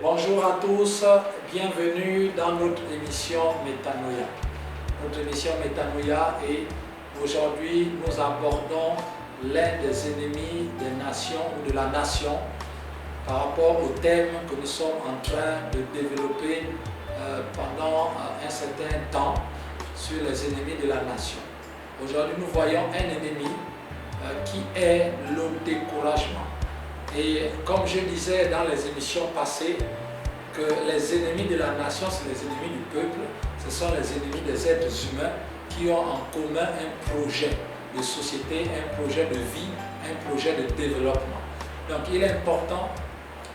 Bonjour à tous, bienvenue dans notre émission Métanoïa. Notre émission Métanoïa et aujourd'hui nous abordons l'un des ennemis des nations ou de la nation par rapport au thème que nous sommes en train de développer pendant un certain temps sur les ennemis de la nation. Aujourd'hui nous voyons un ennemi qui est le découragement. Et comme je disais dans les émissions passées, que les ennemis de la nation, c'est les ennemis du peuple, ce sont les ennemis des êtres humains qui ont en commun un projet de société, un projet de vie, un projet de développement. Donc il est important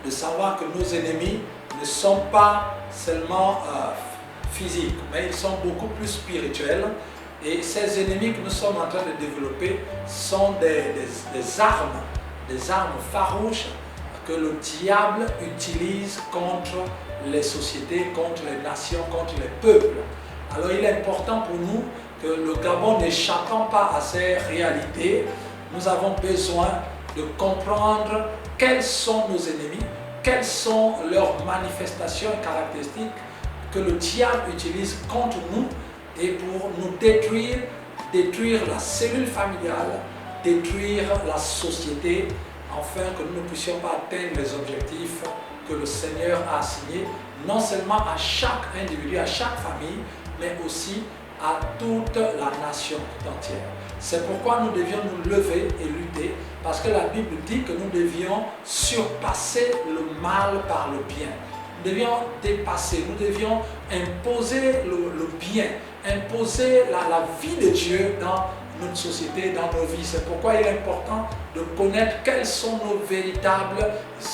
de savoir que nos ennemis ne sont pas seulement physiques, mais ils sont beaucoup plus spirituels. Et ces ennemis que nous sommes en train de développer sont des armes farouches que le diable utilise contre les sociétés, contre les nations, contre les peuples. Alors il est important pour nous que le Gabon, n'échappant pas à ces réalités, nous avons besoin de comprendre quels sont nos ennemis, quelles sont leurs manifestations et caractéristiques que le diable utilise contre nous et pour nous détruire la cellule familiale, détruire la société, afin que nous ne puissions pas atteindre les objectifs que le Seigneur a assignés, non seulement à chaque individu, à chaque famille, mais aussi à toute la nation tout entière. C'est pourquoi nous devions nous lever et lutter, parce que la Bible dit que nous devions surpasser le mal par le bien. Nous devions dépasser, nous devions imposer le bien, imposer la vie de Dieu dans notre société, dans nos vies. C'est pourquoi il est important de connaître quels sont nos véritables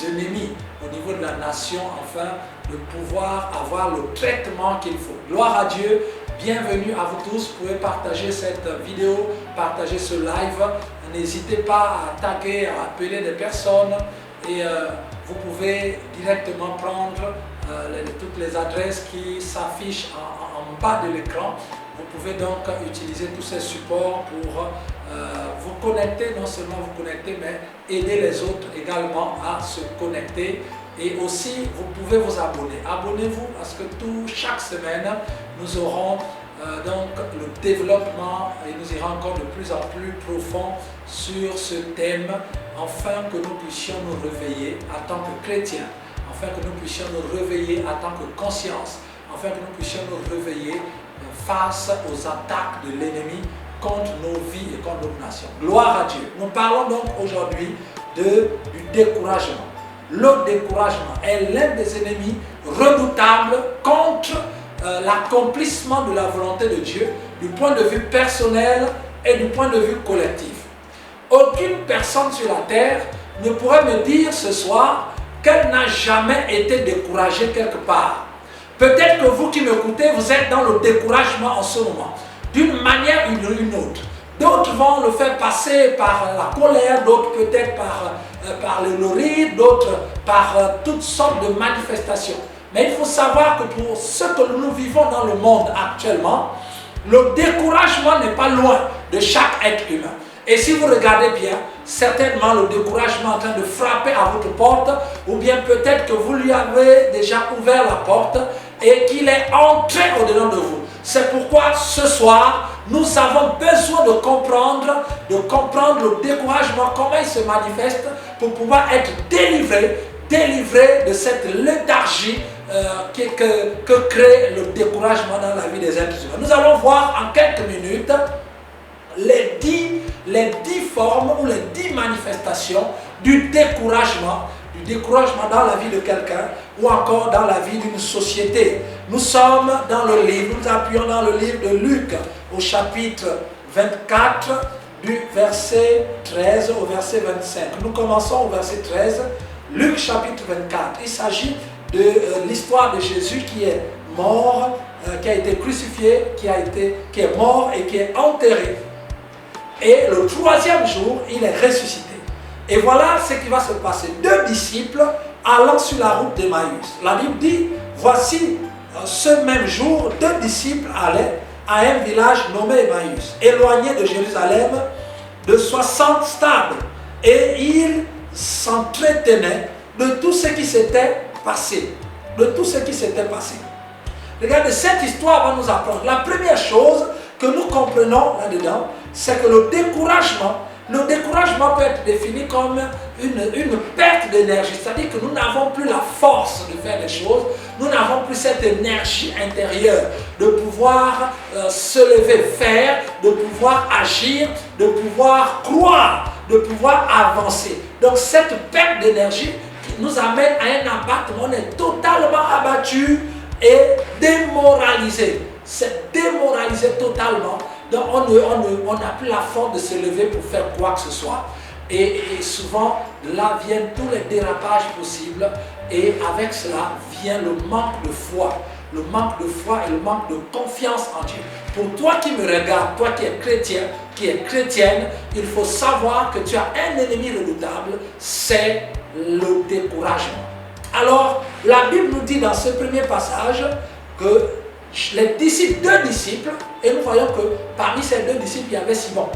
ennemis au niveau de la nation, afin de pouvoir avoir le traitement qu'il faut. Gloire à Dieu, bienvenue à vous tous. Vous pouvez partager cette vidéo, partager ce live. N'hésitez pas à taguer, à appeler des personnes et vous pouvez directement prendre toutes les adresses qui s'affichent en bas de l'écran. Vous pouvez donc utiliser tous ces supports pour vous connecter, non seulement vous connecter, mais aider les autres également à se connecter. Et aussi, vous pouvez vous abonner. Abonnez-vous parce que chaque semaine, nous aurons donc le développement et nous irons encore de plus en plus profond sur ce thème, afin que nous puissions nous réveiller en tant que chrétiens, afin que nous puissions nous réveiller en tant que conscience, afin que nous puissions nous réveiller face aux attaques de l'ennemi contre nos vies et contre notre nation. Gloire à Dieu. Nous parlons donc aujourd'hui du découragement. Le découragement est l'un des ennemis redoutables contre l'accomplissement de la volonté de Dieu du point de vue personnel et du point de vue collectif. Aucune personne sur la terre ne pourrait me dire ce soir qu'elle n'a jamais été découragée quelque part. Peut-être que vous qui m'écoutez, vous êtes dans le découragement en ce moment, d'une manière ou d'une autre. D'autres vont le faire passer par la colère, d'autres peut-être par le rire, d'autres par toutes sortes de manifestations. Mais il faut savoir que pour ce que nous vivons dans le monde actuellement, le découragement n'est pas loin de chaque être humain. Et si vous regardez bien, certainement le découragement est en train de frapper à votre porte, ou bien peut-être que vous lui avez déjà ouvert la porte et qu'il est entré au-dedans de vous. C'est pourquoi ce soir, nous avons besoin de comprendre le découragement, comment il se manifeste, pour pouvoir être délivré de cette léthargie que crée le découragement dans la vie des êtres humains. Nous allons voir en quelques minutes les 10 formes ou les 10 manifestations du découragement dans la vie de quelqu'un ou encore dans la vie d'une société. Nous sommes dans le livre, nous appuyons dans le livre de Luc au chapitre 24 du verset 13 au verset 25. Nous commençons au verset 13, Luc chapitre 24. Il s'agit de l'histoire de Jésus qui est mort, qui a été crucifié, qui est mort et qui est enterré. Et le 3e jour, il est ressuscité. Et voilà ce qui va se passer. 2 disciples allant sur la route d'Emmaüs. La Bible dit, voici ce même jour, 2 disciples allaient à un village nommé Emmaüs, éloigné de Jérusalem de 60 stades. Et ils s'entretenaient de tout ce qui s'était passé. de tout ce qui s'était passé. Regardez, cette histoire va nous apprendre. La première chose que nous comprenons là-dedans, c'est que le découragement peut être défini comme une perte d'énergie. C'est-à-dire que nous n'avons plus la force de faire les choses, nous n'avons plus cette énergie intérieure de pouvoir se lever, faire, de pouvoir agir, de pouvoir croire, de pouvoir avancer. Donc cette perte d'énergie qui nous amène à un abattement, on est totalement abattu et démoralisé. C'est démoralisé totalement. Donc on n'a plus la force de se lever pour faire quoi que ce soit. Et souvent, là viennent tous les dérapages possibles. Et avec cela vient le manque de foi. Le manque de foi et le manque de confiance en Dieu. Pour toi qui me regardes, toi qui es chrétien, qui es chrétienne, il faut savoir que tu as un ennemi redoutable, c'est le découragement. Alors, la Bible nous dit dans ce premier passage que les disciples, deux disciples, et nous voyons que parmi ces deux disciples, il y avait Simon.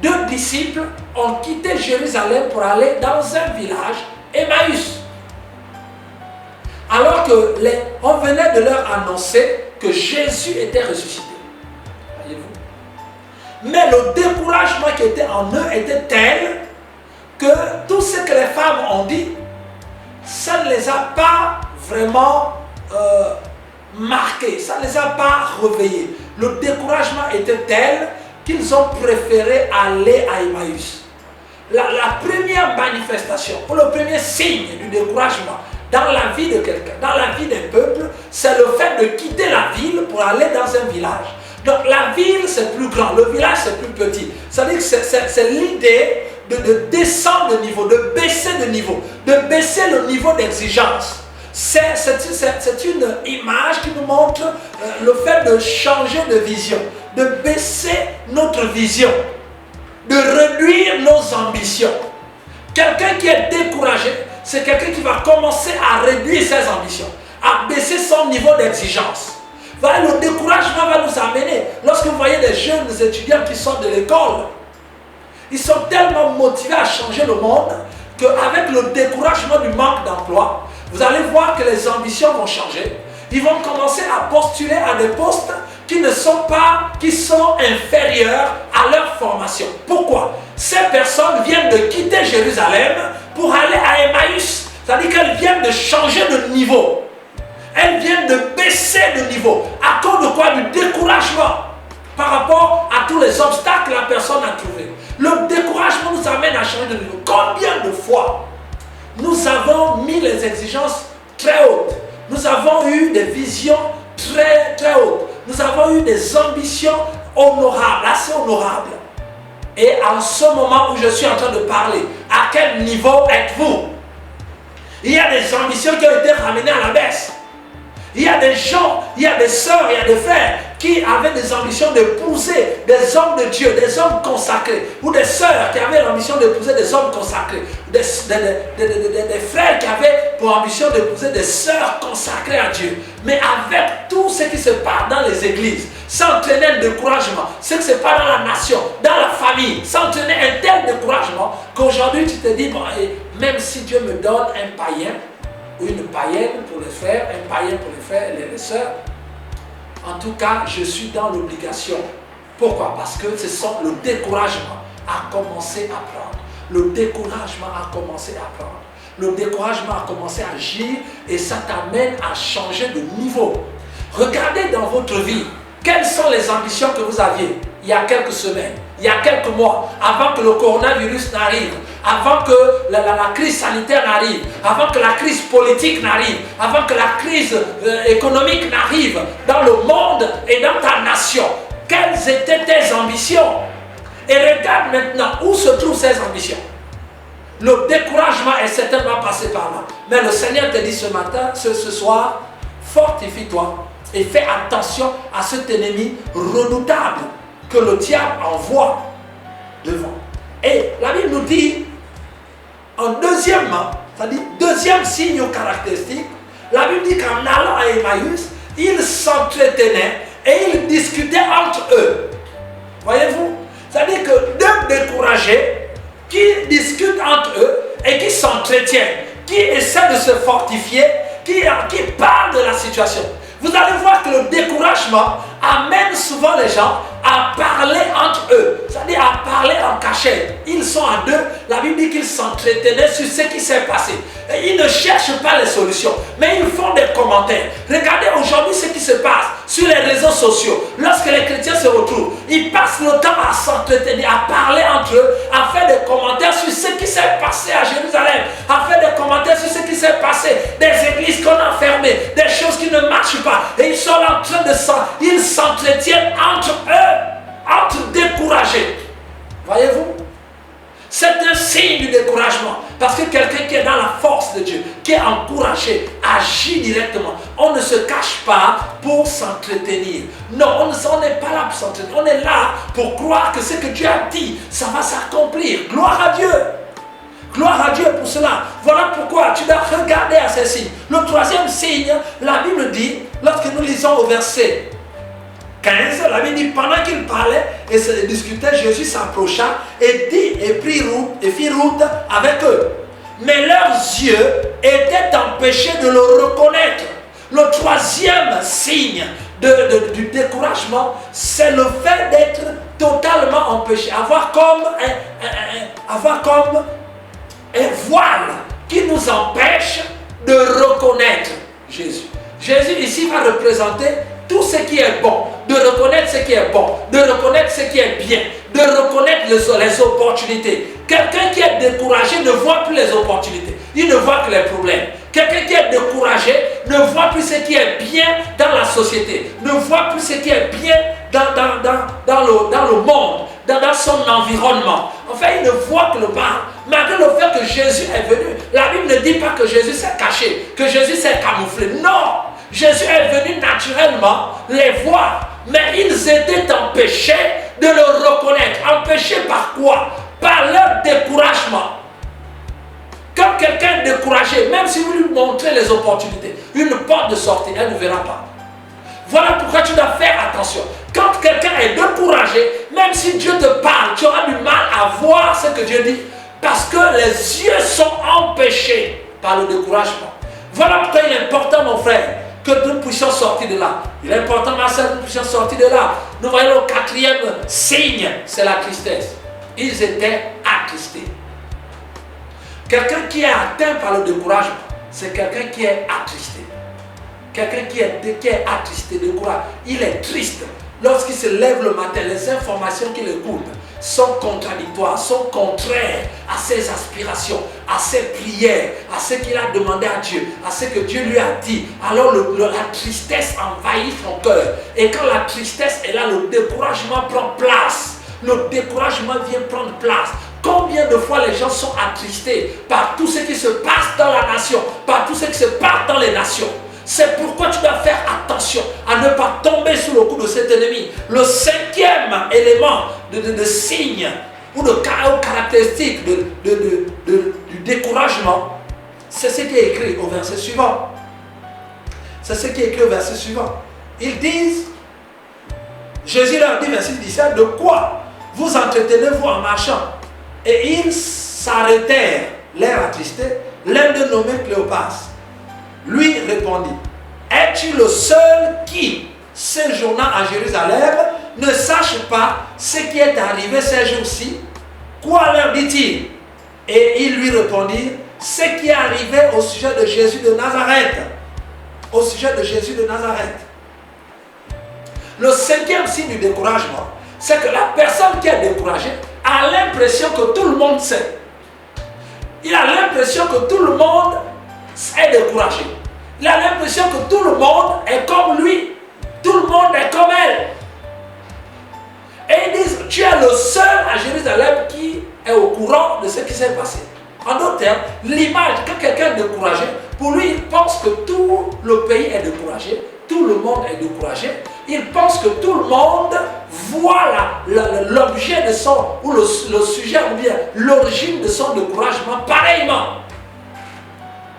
Deux disciples ont quitté Jérusalem pour aller dans un village, Emmaüs. Alors qu'on venait de leur annoncer que Jésus était ressuscité. Voyez-vous? Mais le découragement qui était en eux était tel que tout ce que les femmes ont dit, ça ne les a pas vraiment marqués, ça ne les a pas réveillés. Le découragement était tel qu'ils ont préféré aller à Emmaüs. La première manifestation, ou le premier signe du découragement dans la vie de quelqu'un, dans la vie d'un peuple, c'est le fait de quitter la ville pour aller dans un village. Donc la ville c'est plus grand, le village c'est plus petit. C'est-à-dire que c'est l'idée de descendre de niveau, de baisser de niveau, de baisser le niveau d'exigence. C'est une image qui nous montre le fait de changer de vision, de baisser notre vision, de réduire nos ambitions. Quelqu'un qui est découragé, c'est quelqu'un qui va commencer à réduire ses ambitions, à baisser son niveau d'exigence. Le découragement va nous amener, lorsque vous voyez des jeunes étudiants qui sortent de l'école, ils sont tellement motivés à changer le monde qu'avec le découragement du manque d'emploi, vous allez voir que les ambitions vont changer. Ils vont commencer à postuler à des postes qui sont inférieurs à leur formation. Pourquoi? Ces personnes viennent de quitter Jérusalem pour aller à Emmaüs. C'est-à-dire qu'elles viennent de changer de niveau. Elles viennent de baisser de niveau. À cause de quoi? Du découragement. Par rapport à tous les obstacles que la personne a trouvés. Le découragement nous amène à changer de niveau. Combien de fois nous avons mis les exigences très hautes? Nous avons eu des visions très très hautes. Nous avons eu des ambitions honorables, assez honorables. Et en ce moment où je suis en train de parler, à quel niveau êtes-vous? Il y a des ambitions qui ont été ramenées à la baisse. Il y a des gens, il y a des sœurs, il y a des frères qui avaient des ambitions d'épouser des hommes de Dieu, des hommes consacrés, ou des sœurs qui avaient l'ambition d'épouser des hommes consacrés, des frères qui avaient pour ambition d'épouser des sœurs consacrées à Dieu. Mais avec tout ce qui se passe dans les églises, ça entraînait un découragement. Ce qui se passe dans la nation, dans la famille, ça entraînait un tel découragement qu'aujourd'hui tu te dis, bon, même si Dieu me donne un païen, ou une païenne pour les frères, un païen pour les frères et les sœurs. En tout cas, je suis dans l'obligation. Pourquoi? Parce que le découragement a commencé à prendre. Le découragement a commencé à prendre. Le découragement a commencé à agir et ça t'amène à changer de niveau. Regardez dans votre vie, quelles sont les ambitions que vous aviez il y a quelques semaines, il y a quelques mois, avant que le coronavirus n'arrive, avant que la crise sanitaire n'arrive, avant que la crise politique n'arrive, avant que la crise économique n'arrive dans le monde et dans ta nation. Quelles étaient tes ambitions? Et regarde maintenant où se trouvent ces ambitions. Le découragement est certainement passé par là. Mais le Seigneur te dit ce matin, ce soir, fortifie-toi et fais attention à cet ennemi redoutable que le diable envoie devant. Et la Bible nous dit, c'est-à-dire deuxième signe caractéristique, la Bible dit qu'en allant à Emmaüs, ils s'entretenaient et ils discutaient entre eux. Voyez-vous? C'est-à-dire que deux découragés qui discutent entre eux et qui s'entretiennent, qui essaient de se fortifier, qui parle de la situation. Vous allez voir que le découragement amène souvent les gens à parler entre eux, c'est-à-dire à parler en cachette. Ils sont à deux, la Bible dit qu'ils s'entretenaient sur ce qui s'est passé. Et ils ne cherchent pas les solutions, mais ils font des commentaires. Regardez aujourd'hui ce qui se passe sur les réseaux sociaux. Lorsque les chrétiens se retrouvent, ils passent le temps à s'entretenir, à parler entre eux, à faire des commentaires sur ce qui s'est passé à Jérusalem, à faire des commentaires sur ce qui s'est passé, des églises qu'on a fermées, des choses qui ne marchent pas. Et ils sont en train de ils s'entretiennent entre eux, entre découragés. Voyez-vous? C'est un signe du découragement. Parce que quelqu'un qui est dans la force de Dieu, qui est encouragé, agit directement. On ne se cache pas pour s'entretenir. Non, on n'est pas là pour s'entretenir. On est là pour croire que ce que Dieu a dit, ça va s'accomplir. Gloire à Dieu. Gloire à Dieu pour cela. Voilà pourquoi tu dois regarder à ces signes. Le troisième signe, la Bible dit, lorsque nous lisons au verset 15, la Bible dit, pendant qu'il parlait et se discutait, Jésus s'approcha et fit route avec eux. Mais leurs yeux étaient empêchés de le reconnaître. Le troisième signe du découragement, c'est le fait d'être totalement empêché. Avoir comme un voile qui nous empêche de reconnaître Jésus. Jésus ici va représenter tout ce qui est bon, de reconnaître ce qui est bon, de reconnaître ce qui est bien, de reconnaître les opportunités. Quelqu'un qui est découragé ne voit plus les opportunités, il ne voit que les problèmes. Quelqu'un qui est découragé ne voit plus ce qui est bien dans la société, ne voit plus ce qui est bien dans le monde, dans son environnement. Enfin, il ne voit que le mal. Malgré le fait que Jésus est venu, la Bible ne dit pas que Jésus s'est caché, que Jésus s'est camouflé. Non! Jésus est venu naturellement les voir, mais ils étaient empêchés de le reconnaître. Empêchés par quoi? Par leur découragement. Quand quelqu'un est découragé, même si vous lui montrez les opportunités, une porte de sortie, elle ne verra pas. Voilà pourquoi tu dois faire attention. Quand quelqu'un est découragé, même si Dieu te parle, tu auras du mal à voir ce que Dieu dit, parce que les yeux sont empêchés par le découragement. Voilà pourquoi il est important, mon frère, que nous puissions sortir de là. Il est important, ma soeur, que nous puissions sortir de là. Nous voyons le quatrième signe, c'est la tristesse. Ils étaient attristés. Quelqu'un qui est atteint par le découragement, c'est quelqu'un qui est attristé. Quelqu'un qui est attristé, découragé, il est triste. Lorsqu'il se lève le matin, les informations qu'il écoute sont contradictoires, sont contraires à ses aspirations, à ses prières, à ce qu'il a demandé à Dieu, à ce que Dieu lui a dit. Alors la tristesse envahit son cœur. Et quand la tristesse est là, le découragement prend place. Le découragement vient prendre place. Combien de fois les gens sont attristés par tout ce qui se passe dans la nation, par tout ce qui se passe dans les nations. C'est pourquoi tu dois faire attention à ne pas tomber sous le coup de cet ennemi. Le cinquième élément de signe ou de caractéristique du découragement, c'est ce qui est écrit au verset suivant. C'est ce qui est écrit au verset suivant. Ils disent, Jésus leur dit, verset 17, de quoi vous entretenez-vous en marchant? Et ils s'arrêtèrent, l'air attristé, l'un d'eux nommé Cléopas. Lui répondit, es-tu le seul qui, séjournant à Jérusalem, ne sache pas ce qui est arrivé ces jours-ci? Quoi leur dit-il? Et ils lui répondirent, ce qui est arrivé au sujet de Jésus de Nazareth. Au sujet de Jésus de Nazareth. Le cinquième signe du découragement, c'est que la personne qui est découragée a l'impression que tout le monde sait. Il a l'impression que tout le monde est découragé. Il a l'impression que tout le monde est comme lui. Tout le monde est comme elle. Et ils disent, tu es le seul à Jérusalem qui est au courant de ce qui s'est passé. En d'autres termes, l'image, quand quelqu'un est découragé, pour lui, il pense que tout le pays est découragé, tout le monde est découragé. Il pense que tout le monde voit l'objet de son, ou le sujet, ou bien l'origine de son découragement pareillement.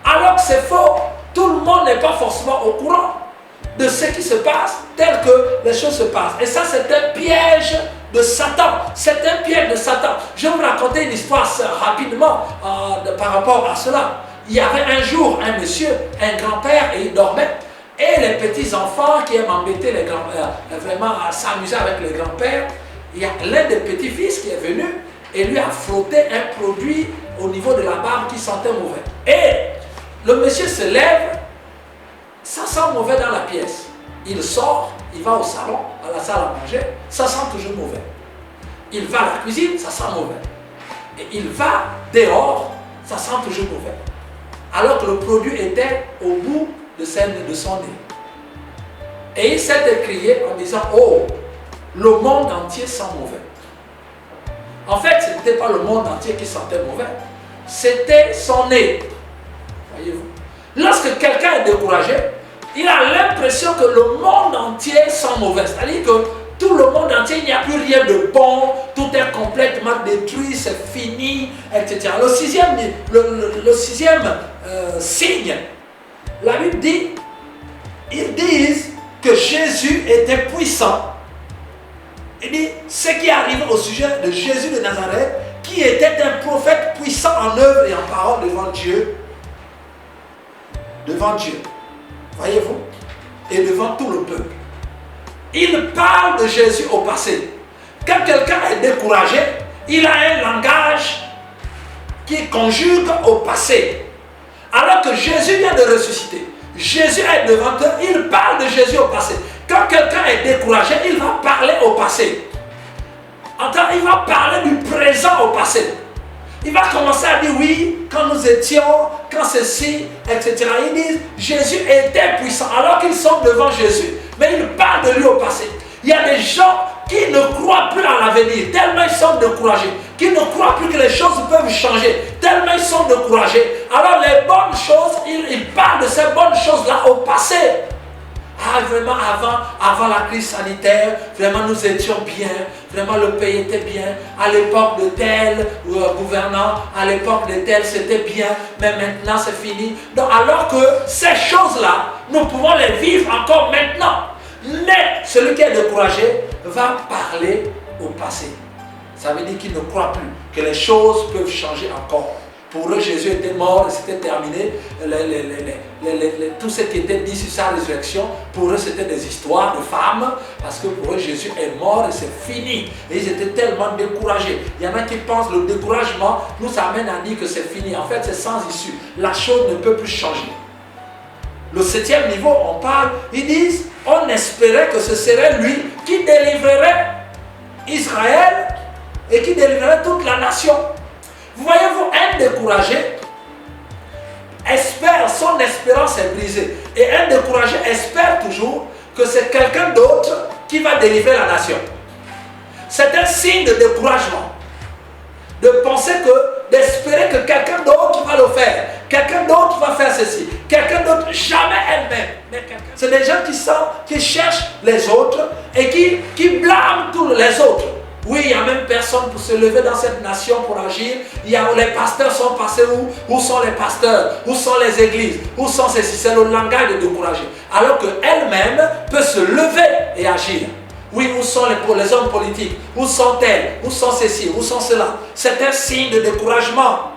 Alors que c'est faux. Tout le monde n'est pas forcément au courant de ce qui se passe tel que les choses se passent. Et ça, c'est un piège de Satan. C'est un piège de Satan. Je vais vous raconter une histoire rapidement par rapport à cela. il y avait un jour un monsieur, un grand-père, et il dormait. Et les petits-enfants qui aiment embêter les grands-pères, vraiment à s'amuser avec les grands-pères, il y a l'un des petits-fils qui est venu et lui a frotté un produit au niveau de la barbe qui sentait mauvais. Et le monsieur se lève, ça sent mauvais dans la pièce. Il sort, il va au salon, à la salle à manger, ça sent toujours mauvais. Il va à la cuisine, ça sent mauvais. Et il va dehors, ça sent toujours mauvais. Alors que le produit était au bout de son nez. Et il s'est écrié en disant, oh, le monde entier sent mauvais. En fait, ce n'était pas le monde entier qui sentait mauvais, c'était son nez. Voyez-vous. Lorsque quelqu'un est découragé, il a l'impression que le monde entier sent mauvais. C'est-à-dire que tout le monde entier, il n'y a plus rien de bon, tout est complètement détruit, c'est fini, etc. Le sixième signe, la Bible dit, ils disent que Jésus était puissant. Il dit, ce qui arrive au sujet de Jésus de Nazareth, qui était un prophète puissant en œuvre et en parole devant Dieu. Devant Dieu. Voyez-vous? Et devant tout le peuple. Il parle de Jésus au passé. Quand quelqu'un est découragé, il a un langage qui conjugue au passé. Alors que Jésus vient de ressusciter. Jésus est devant eux, il parle de Jésus au passé. Quand quelqu'un est découragé, il va parler au passé. Il va parler du présent au passé. Il va commencer à dire oui, quand nous étions, quand ceci, etc. Ils disent Jésus était puissant alors qu'ils sont devant Jésus. Mais ils parlent de lui au passé. Il y a des gens qui ne croient plus à l'avenir, tellement ils sont découragés, qui ne croient plus que les choses peuvent changer, tellement ils sont découragés. Alors les bonnes choses, ils parlent de ces bonnes choses-là au passé. Ah, vraiment, avant la crise sanitaire, vraiment nous étions bien, vraiment le pays était bien, à l'époque de tel gouvernant, à l'époque de tel c'était bien, mais maintenant c'est fini. Donc alors que ces choses-là, nous pouvons les vivre encore maintenant. Mais celui qui est découragé va parler au passé. Ça veut dire qu'il ne croit plus que les choses peuvent changer encore. Pour eux, Jésus était mort et c'était terminé. Tout ce qui était dit sur sa résurrection, pour eux, c'était des histoires de femmes. Parce que pour eux, Jésus est mort et c'est fini. Et ils étaient tellement découragés. Il y en a qui pensent que le découragement nous amène à dire que c'est fini. En fait, c'est sans issue. La chose ne peut plus changer. Le 7e niveau, on parle, ils disent, on espérait que ce serait lui qui délivrerait Israël et qui délivrerait toute la nation. Vous voyez-vous, un découragé espère, son espérance est brisée. Et un découragé espère toujours que c'est quelqu'un d'autre qui va délivrer la nation. C'est un signe de découragement. De penser que, d'espérer que quelqu'un d'autre va le faire. Quelqu'un d'autre va faire ceci. Quelqu'un d'autre, jamais elle-même. C'est des gens qui cherchent les autres et qui blâment tous les autres. Oui, il n'y a même personne pour se lever dans cette nation pour agir. Les pasteurs sont passés où? Où sont les pasteurs? Où sont les églises? Où sont ceci? C'est le langage de découragé. Alors qu'elle-même peut se lever et agir. Oui, où sont les hommes politiques? Où sont-elles? Où sont ceci? Où sont cela? C'est un signe de découragement.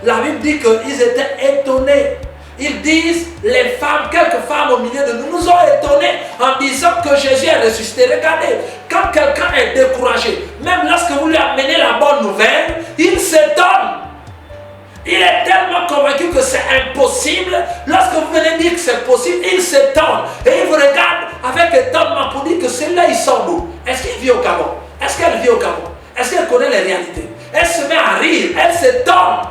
La Bible dit qu'ils étaient étonnés. Ils disent, les femmes, quelques femmes au milieu de nous ont étonnés en disant que Jésus est ressuscité. Regardez, quand quelqu'un est découragé, même lorsque vous lui amenez la bonne nouvelle, il s'étonne. Il est tellement convaincu que c'est impossible. Lorsque vous venez dire que c'est possible, il s'étonne. Et il vous regarde avec étonnement pour dire que celui-là, il sort d'où? Est-ce qu'il vit au Gabon? Est-ce qu'elle vit au Gabon? Est-ce qu'elle connaît les réalités? Elle se met à rire, elle s'étonne.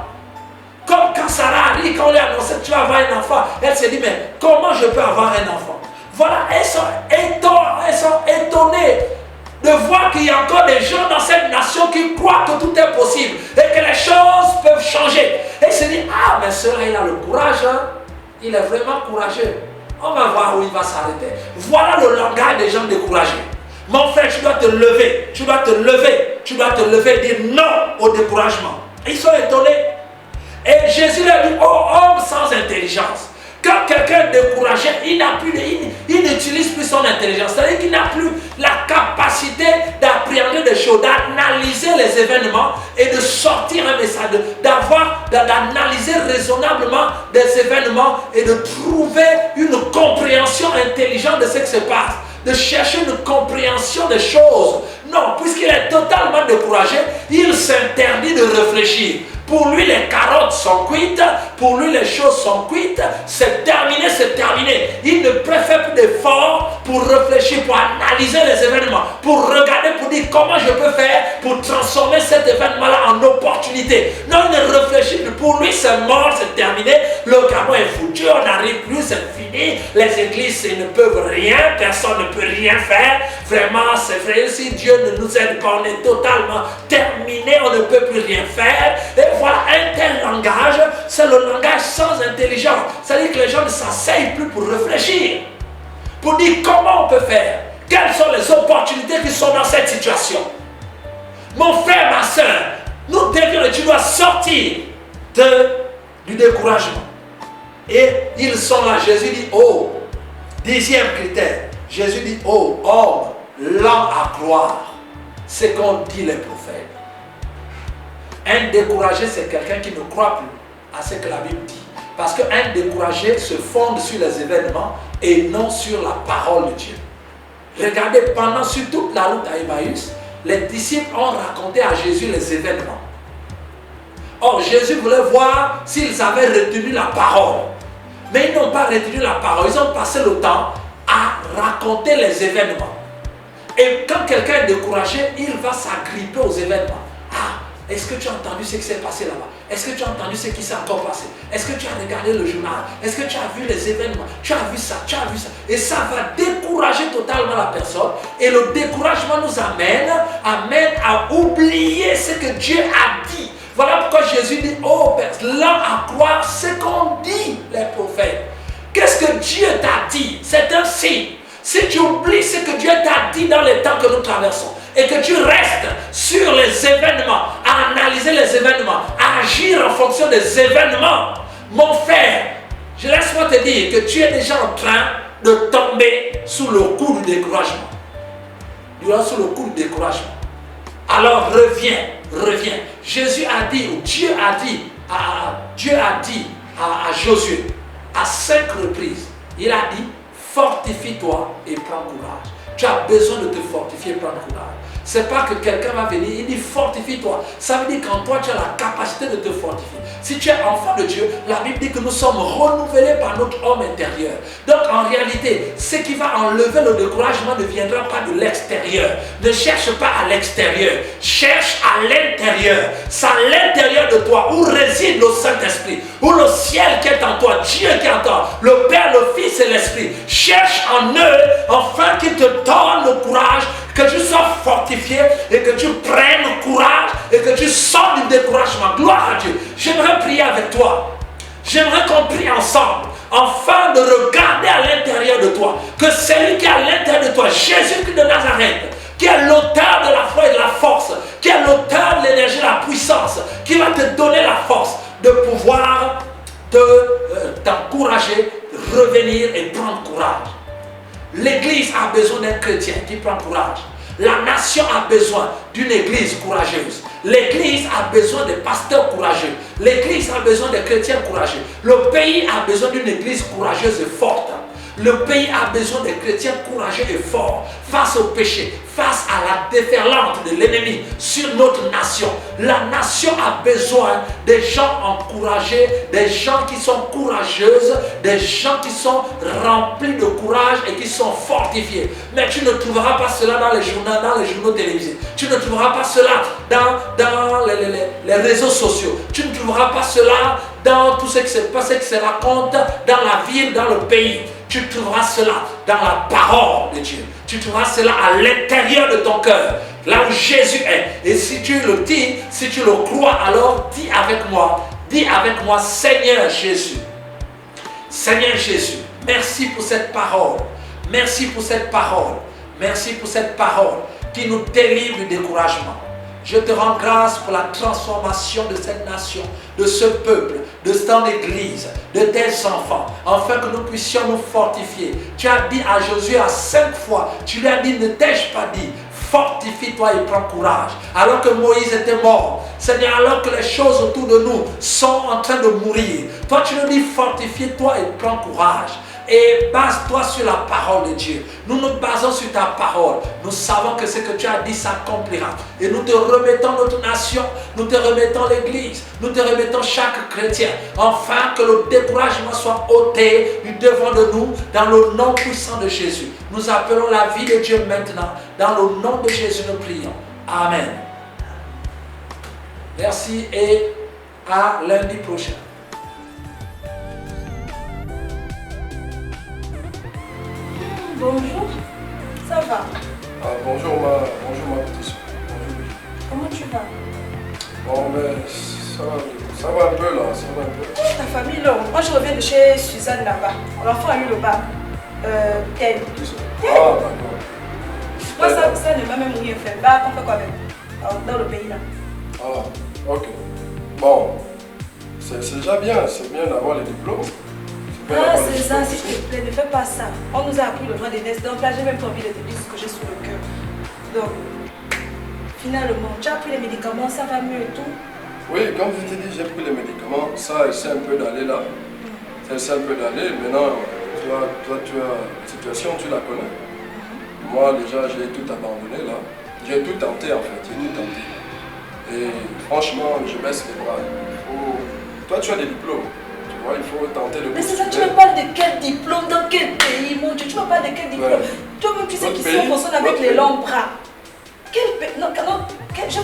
Comme quand Sarah rit, quand on lui a annoncé que tu vas avoir un enfant, elle se dit, mais comment je peux avoir un enfant? Voilà, elles sont étonnées de voir qu'il y a encore des gens dans cette nation qui croient que tout est possible et que les choses peuvent changer. Et se dit, ah, mais celui-là, il a le courage, hein? Il est vraiment courageux. On va voir où il va s'arrêter. Voilà le langage des gens découragés. Mon frère, tu dois te lever, tu dois te lever, tu dois te lever et dire non au découragement. Ils sont étonnés. Et Jésus leur dit, oh homme sans intelligence, Quand quelqu'un est découragé, il n'utilise plus son intelligence. C'est-à-dire qu'il n'a plus la capacité d'appréhender des choses, d'analyser les événements et de sortir un message, d'analyser raisonnablement des événements et de trouver une compréhension intelligente de ce qui se passe, de chercher une compréhension des choses. Non, puisqu'il est totalement découragé, il s'interdit de réfléchir. Pour lui, les carottes sont cuites, pour lui, les choses sont cuites, c'est terminé, c'est terminé. Il ne préfère plus d'efforts pour réfléchir, pour analyser les événements, pour regarder, pour dire comment je peux faire pour transformer cet événement-là en opportunité. Non, il ne réfléchit plus. Pour lui, c'est mort, c'est terminé. Le gamin est foutu, on n'arrive plus, c'est fini. Les églises ne peuvent rien, personne ne peut rien faire. Vraiment, c'est vrai, si Dieu ne nous aide pas, on est totalement terminé, on ne peut plus rien faire. Et voilà, un tel langage, c'est le langage sans intelligence. C'est-à-dire que les gens ne s'asseyent plus pour réfléchir, pour dire comment on peut faire, quelles sont les opportunités qui sont dans cette situation. Mon frère, ma soeur, nous devions, tu dois sortir du découragement. Et ils sont là, Jésus dit, oh, 10e critère, Jésus dit, oh, homme, lent à croire, c'est qu'ont dit les prophètes. Un découragé, c'est quelqu'un qui ne croit plus à ce que la Bible dit. Parce qu'un découragé se fonde sur les événements et non sur la parole de Dieu. Regardez, sur toute la route à Emmaüs, les disciples ont raconté à Jésus les événements. Or, Jésus voulait voir s'ils avaient retenu la parole. Mais ils n'ont pas retenu la parole. Ils ont passé le temps à raconter les événements. Et quand quelqu'un est découragé, il va s'agripper aux événements. Est-ce que tu as entendu ce qui s'est passé là-bas? Est-ce que tu as entendu ce qui s'est encore passé? Est-ce que tu as regardé le journal? Est-ce que tu as vu les événements? Tu as vu ça, tu as vu ça. Et ça va décourager totalement la personne. Et le découragement nous amène à oublier ce que Dieu a dit. Voilà pourquoi Jésus dit, oh Père, là à croire ce qu'ont dit les prophètes. Qu'est-ce que Dieu t'a dit? C'est un signe. Si tu oublies ce que Dieu t'a dit dans les temps que nous traversons, et que tu restes sur les événements, à analyser les événements, à agir en fonction des événements, mon frère, laisse-moi te dire que tu es déjà en train de tomber sous le coup du découragement. Tu es sous le coup du découragement. Alors reviens. Jésus a dit, ou Dieu a dit à Josué, à 5 reprises, il a dit, fortifie-toi et prends courage. Tu as besoin de te fortifier et prendre courage. Ce n'est pas que quelqu'un va venir, il dit fortifie-toi. Ça veut dire qu'en toi tu as la capacité de te fortifier. Si tu es enfant de Dieu, la Bible dit que nous sommes renouvelés par notre homme intérieur. Donc en réalité, ce qui va enlever le découragement ne viendra pas de l'extérieur. Ne cherche pas à l'extérieur, cherche à l'intérieur. C'est à l'intérieur de toi où réside le Saint-Esprit, où le ciel qui est en toi, Dieu qui est en toi, le Père, le Fils et l'Esprit. Cherche en eux, afin qu'ils te donnent le courage, que tu sois fortifié et que tu prennes courage et que tu sors du découragement. Gloire à Dieu. J'aimerais prier avec toi. J'aimerais qu'on prie ensemble, afin de regarder à l'intérieur de toi, que celui qui est à l'intérieur de toi, Jésus-Christ de Nazareth, qui est l'auteur de la foi et de la force, qui est l'auteur de l'énergie, de la puissance, qui va te donner la force de pouvoir t'encourager, revenir et prendre courage. L'Église a besoin d'un chrétien qui prend courage. La nation a besoin d'une Église courageuse. L'Église a besoin de pasteurs courageux. L'Église a besoin de chrétiens courageux. Le pays a besoin d'une Église courageuse et forte. Le pays a besoin de chrétiens courageux et forts face au péché, face à la déferlante de l'ennemi sur notre nation. La nation a besoin des gens encouragés, des gens qui sont courageuses, des gens qui sont remplis de courage et qui sont fortifiés. Mais tu ne trouveras pas cela dans les journaux télévisés. Tu ne trouveras pas cela dans les réseaux sociaux. Tu ne trouveras pas cela dans tout ce qui se raconte dans la ville, dans le pays. Tu trouveras cela dans la parole de Dieu. Tu trouveras cela à l'intérieur de ton cœur, là où Jésus est. Et si tu le dis, si tu le crois, alors dis avec moi, Seigneur Jésus. Seigneur Jésus, merci pour cette parole. Merci pour cette parole. Merci pour cette parole qui nous délivre du découragement, Je te rends grâce pour la transformation de cette nation, de ce peuple, de ton église, de tes enfants, afin que nous puissions nous fortifier. Tu as dit à Josué à 5 fois, tu lui as dit, ne t'ai-je pas dit, fortifie-toi et prends courage. Alors que Moïse était mort, Seigneur, alors que les choses autour de nous sont en train de mourir, toi tu nous dis, fortifie-toi et prends courage. Et base-toi sur la parole de Dieu. Nous nous basons sur ta parole. Nous savons que ce que tu as dit s'accomplira. Et nous te remettons notre nation, nous te remettons l'église, nous te remettons chaque chrétien. Afin que le découragement soit ôté du devant de nous, dans le nom puissant de Jésus. Nous appelons la vie de Dieu maintenant. Dans le nom de Jésus, nous prions. Amen. Merci et à lundi prochain. Bonjour, ça va? Bonjour ma petite soeur. Bonjour. Comment tu vas? Bon, mais ça va un peu là, ça va un peu. Ta famille là, moi je reviens de chez Suzanne là-bas. L'enfant a eu le bac. Tel. Ah, d'accord. Moi ça ne m'a même rien fait. Bac, on fait quoi avec? Dans le pays là. Ah, ok. Bon, c'est déjà bien, c'est bien d'avoir les diplômes. Ah, c'est ça, s'il te plaît, ne fais pas ça. On nous a appris le droit des naissances, donc là, j'ai même pas envie de te dire ce que j'ai sous le cœur. Donc, finalement, tu as pris les médicaments, ça va mieux et tout? Oui, comme je t'ai dit, j'ai pris les médicaments, ça essaie un peu d'aller là. Ça essaie un peu d'aller, maintenant, toi, tu as la situation, tu la connais. Moi, déjà, j'ai tout abandonné là. J'ai tout tenté en fait, j'ai tout tenté. Et franchement, je baisse les bras. Toi, tu as des diplômes. Ouais, il faut tenter de... Mais c'est ça, tu me parles de quel diplôme, dans quel pays, mon Dieu, tu me parles de quel diplôme? Toi-même, tu sais qu'ici, on fonctionne avec les longs bras. Quel pays? Non, je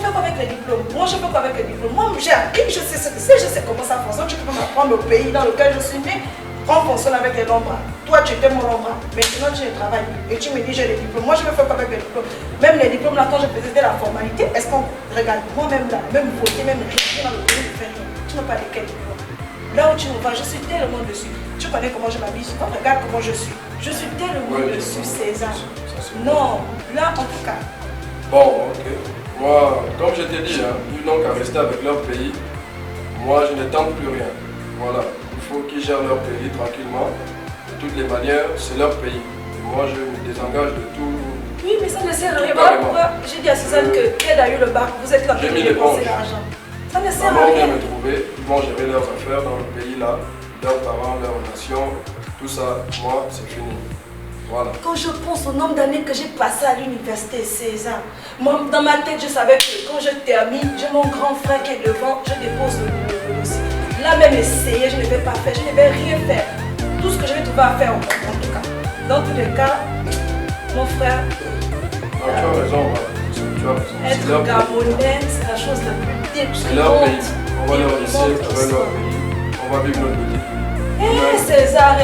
fais quoi avec les diplômes? Moi, je fais quoi avec les diplômes? Moi, j'ai appris, je sais ce que c'est, je sais comment ça fonctionne. Tu peux m'apprendre le pays dans lequel je suis né. On fonctionne avec les longs bras. Toi, tu étais mon long bras. Maintenant, tu travailles. Et tu me dis, j'ai les diplômes. Moi, je ne fais pas avec les diplômes. Même les diplômes, là, quand je faisais la formalité, est-ce qu'on regarde moi-même là, même voter, même rien dans le pays, je fais rien. Tu me parles de quel diplôme? Là où tu me vois, je suis tellement dessus. Tu connais comment je m'habille, regarde comment je suis. Je suis tellement dessus, César. Non, là en tout cas. Bon, ok. Moi, comme je t'ai dit, ils n'ont qu'à rester avec leur pays. Moi, je ne tente plus rien. Voilà. Il faut qu'ils gèrent leur pays tranquillement. De toutes les manières, c'est leur pays. Et moi, je me désengage de tout. Oui, mais ça ne sert à rien. Voilà pourquoi j'ai dit à Suzanne que qu'elle a eu le bac. Vous êtes là pour dépenser l'argent. Ça ne sert à rien. Ils vont me trouver, ils vont gérer leurs affaires dans le pays là, leurs parents, leurs nations, tout ça, moi, c'est fini. Voilà. Quand je pense au nombre d'années que j'ai passé à l'université César, moi, dans ma tête, je savais que quand je termine, j'ai mon grand frère qui est devant, je dépose le dossier. Là même essayer, je ne vais pas faire, je ne vais rien faire. Tout ce que je vais trouver à faire en tout cas. Dans tous les cas, mon frère... Non, tu as raison, voilà. Tu as raison. Être Gabonais, c'est la chose la plus déprimante. C'est leur pays. On va leur laisser avec leur pays. On va vivre notre petite vie. Hé César,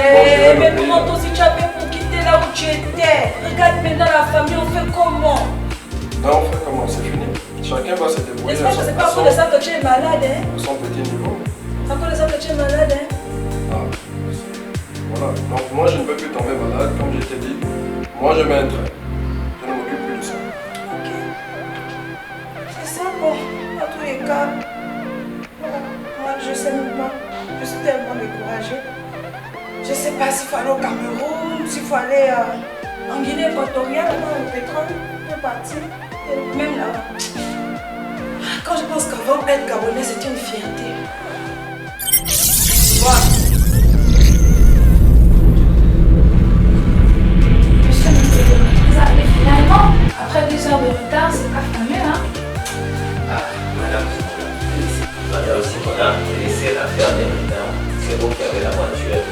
mais comment toi aussi tu as fait pour quitter là où tu étais? Regarde maintenant la famille, on fait comment? Non, on fait comment? C'est fini. Chacun va se débrouiller. N'est-ce pas que c'est pas à cause de ça que tu es malade, hein? À son petit niveau. C'est à cause de ça que tu es malade, hein? Ah, voilà. Donc moi je ne veux plus tomber malade, comme je t'ai dit. Moi je mets un trait. Je ne m'occupe plus de ça. Ok. C'est ça, bon. Dans tous les cas, moi je sais même pas. Je suis tellement découragée. Je sais pas s'il faut aller au Cameroun, s'il faut aller en Guinée équatoriale, dans le pétrole, je partir. Et même là, quand je pense qu'avant être Gabonais, c'est une fierté. Voilà. Monsieur Nicolas, vous arrivez finalement. Après 2 heures de retard, c'est pas fameux, hein? Ah, Madame Simona, laissez l'affaire des retards. C'est vous qui avez la voiture.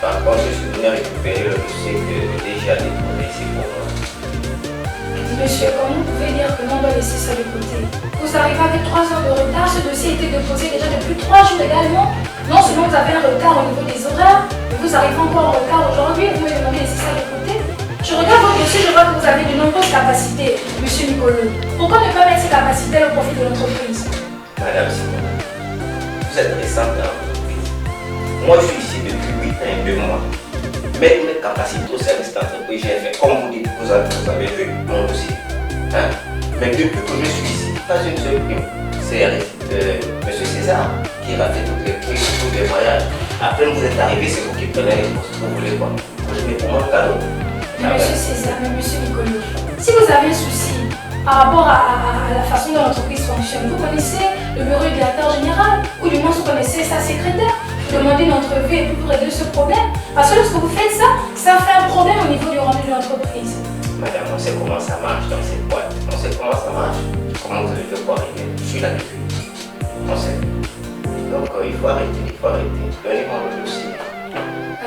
Par contre, je suis venu récupérer le dossier que déjà déposé ici pour moi. Monsieur, comment vous pouvez dire que l'on doit laisser ça de côté? Vous arrivez avec 3 heures de retard, ce dossier a été déposé déjà depuis 3 jours également. Non seulement vous avez un retard au niveau des horaires, mais vous arrivez encore en retard aujourd'hui, vous me demandez de laisser ça de côté. Je regarde votre dossier, je vois que vous avez de nombreuses capacités, monsieur Nicolas. Pourquoi ne pas mettre ces capacités au profit de l'entreprise? Madame Simona, vous êtes récente dans l'entreprise. Moi, je suis ici depuis 8 ans et 2 mois. Mais mes capacités au service d'entreprise, j'ai fait comme vous dites, vous avez vu mon dossier. Hein? Mais depuis que je suis ici, pas une seule prime. C'est M. César qui a fait tous les voyages. Après, vous êtes arrivé, c'est vous qui prenez les postes. Vous voulez quoi? Je mets pour moi le cadeau. Mais monsieur César, mais monsieur Nicolo, si vous avez un souci par rapport à la façon dont l'entreprise fonctionne, vous connaissez le bureau du directeur général, ou du moins vous connaissez sa secrétaire, vous demandez une entrevue et puis vous réglez ce problème. Parce que lorsque vous faites ça, ça fait un problème au niveau du rendu de l'entreprise. Madame, on sait comment ça marche dans cette boîte. On sait comment ça marche. Comment vous avez fait pour arriver? Je suis là depuis. On sait. Donc il faut arrêter, il faut arrêter. Donnez-moi le dossier.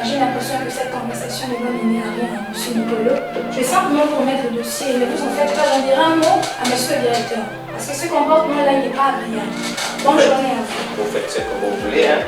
J'ai l'impression que cette conversation ne va mener à rien, monsieur Nicolo. Je vais simplement vous remettre le dossier, mais vous en faites pas, j'en dirai un mot à monsieur le directeur. Parce que ce comportement-là, il n'est pas agréable. Bonne journée à vous. Vous faites ce que vous voulez, hein.